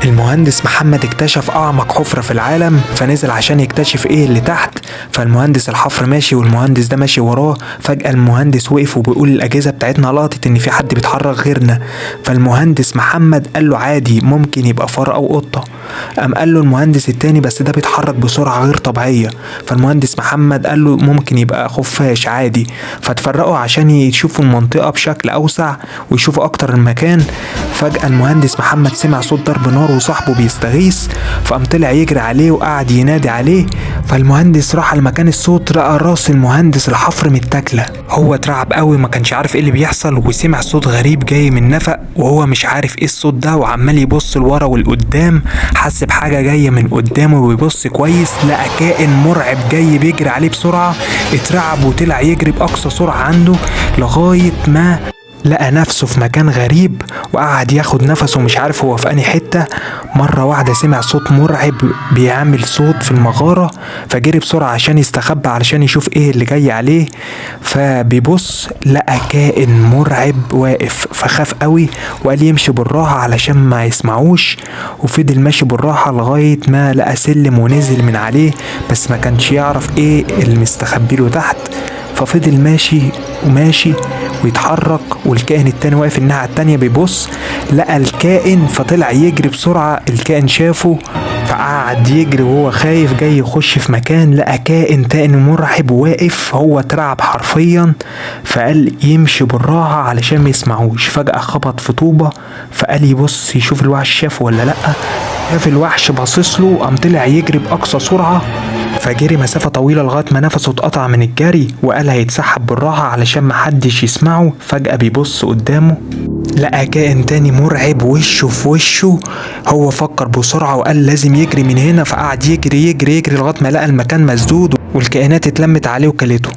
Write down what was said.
المهندس محمد اكتشف اعمق حفرة في العالم، فنزل عشان يكتشف ايه اللي تحت. فالمهندس الحفر ماشي والمهندس ده ماشي وراه. فجأة المهندس وقف وبيقول الاجهزة بتاعتنا لقطت ان في حد بيتحرك غيرنا. فالمهندس محمد قال له عادي، ممكن يبقى فار او قطة. قام قال له المهندس التاني بس ده بيتحرك بسرعة غير طبيعية. فالمهندس محمد قال له ممكن يبقى خفاش عادي. فتفرقوا عشان يشوفوا المنطقة بشكل اوسع ويشوفوا اكتر المكان. فجأة المهندس محمد سمع صوت ضرب نار وصاحبه بيستغيث، فقام طلع يجري عليه وقعد ينادي عليه. فالمهندس راح على مكان الصوت، لقى راس المهندس الحفر متاكله. هو اترعب قوي، ما كانش عارف ايه اللي بيحصل، وسمع صوت غريب جاي من نفق وهو مش عارف ايه الصوت ده، وعمال يبص لورا والقدام. حس بحاجه جايه من قدامه وبيبص كويس، لقى كائن مرعب جاي بيجري عليه بسرعه. اترعب وطلع يجري باقصى سرعه عنده لغايه ما لقى نفسه في مكان غريب، وقعد ياخد نفسه مش عارف هو في انهي حتة. مرة واحدة سمع صوت مرعب بيعمل صوت في المغارة، فجري بسرعة عشان يستخبى علشان يشوف ايه اللي جاي عليه. فبيبص لقى كائن مرعب واقف، فخاف قوي وقال يمشي بالراحة علشان ما يسمعوش. وفضل ماشي بالراحة لغاية ما لقى سلم ونزل من عليه، بس ما كانش يعرف ايه اللي مستخبي له تحت. ففضل ماشي وماشي ويتحرك، والكائن التاني واقف الناحية التانية بيبص. لقى الكائن فطلع يجري بسرعة. الكائن شافه فقعد يجري وهو خايف، جاي يخش في مكان لقى كائن تاني مرعب واقف. هو اترعب حرفيا، فقال يمشي بالراحة علشان ما يسمعوش. فجأة خبط في طوبة، فقال يبص يشوف الوحش شافه ولا لأ. شاف الوحش باصص له، قام طلع يجري بأقصى سرعة. فجري مسافة طويلة لغاية ما نفسه اتقطع من الجري، وقال هيتسحب بالراحة علشان محدش يسمعه. فجأة بيبص قدامه لقى كائن تاني مرعب وشه في وشه. هو فكر بسرعة وقال لازم يجري من هنا، فقعد يجري يجري يجري لغاية ما لقى المكان مسدود والكائنات اتلمت عليه وكلته.